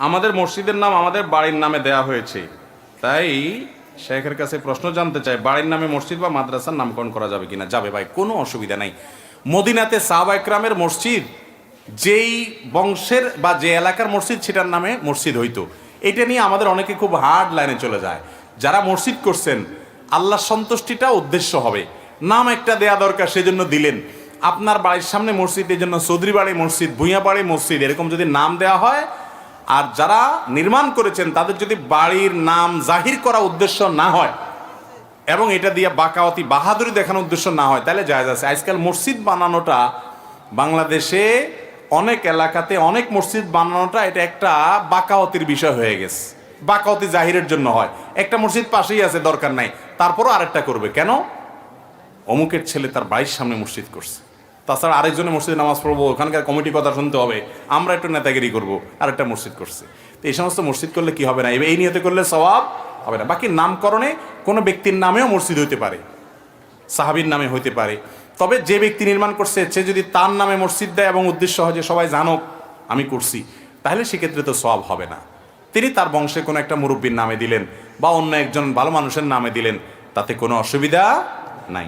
আমাদের মসজিদের নাম আমাদের বাড়ির নামে দেয়া হয়েছে, তাই শেখের কাছে প্রশ্ন জানতে চাই, বাড়ির নামে মসজিদ বা মাদ্রাসার নামকরণ করা যাবে কিনা? যাবে ভাই, কোনো অসুবিধা নাই। মদিনাতে সাহাবা ইকরামের মসজিদ, যেই বংশের বা যে এলাকার মসজিদ সেটার নামে মসজিদ হইতো। এটা নিয়ে আমাদের অনেকে খুব হার্ড লাইনে চলে যায়। যারা মসজিদ করছেন, আল্লাহর সন্তুষ্টিটা উদ্দেশ্য হবে, নাম একটা দেয়া দরকার, সেজন্য দিলেন। আপনার বাড়ির সামনে মসজিদ, এই জন্য চৌধুরী বাড়ি মসজিদ, ভূঁইয়া বাড়ি মসজিদ, এরকম যদি নাম দেওয়া হয়, আর যারা নির্মাণ করেছেন তাদের যদি বাড়ির নাম জাহির করা উদ্দেশ্য না হয় এবং এটা দিয়ে বাকাওয়াতি বাহাদুরি দেখানোর উদ্দেশ্য না হয়, তাহলে জায়েজ আছে। আজকাল মসজিদ বানানোটা বাংলাদেশে অনেক এলাকাতে, অনেক মসজিদ বানানোটা এটা একটা বাকাওয়াতির বিষয় হয়ে গেছে। বাকাওয়াতি জাহিরের জন্য হয়। একটা মসজিদ পাশেই আছে, দরকার নাই, তারপরও আরেকটা করবে কেন? অমুকের ছেলে তার বাড়ির সামনে মসজিদ করছে, তাছাড়া আরেকজনের মসজিদে নামাজ পড়বো, ওখানকার কমিটির কথা শুনতে হবে, আমরা একটু নেতাগিরি করবো, আরেকটা মসজিদ করছে। তো এই সমস্ত মসজিদ করলে কি হবে না, এই নিয়তে করলে সওয়াব হবে না। বাকি নামকরণে কোনো ব্যক্তির নামেও মসজিদ হইতে পারে, সাহাবীর নামে হইতে পারে। তবে যে ব্যক্তি নির্মাণ করছে সে যদি তার নামে মসজিদ দেয় এবং উদ্দেশ্য হয় যে সবাই জানুক আমি করছি, তাহলে সেক্ষেত্রে তো সওয়াব হবে না। তিনি তার বংশে কোনো একটা মুরব্বীর নামে দিলেন বা অন্য একজন ভালো মানুষের নামে দিলেন, তাতে কোনো অসুবিধা নাই।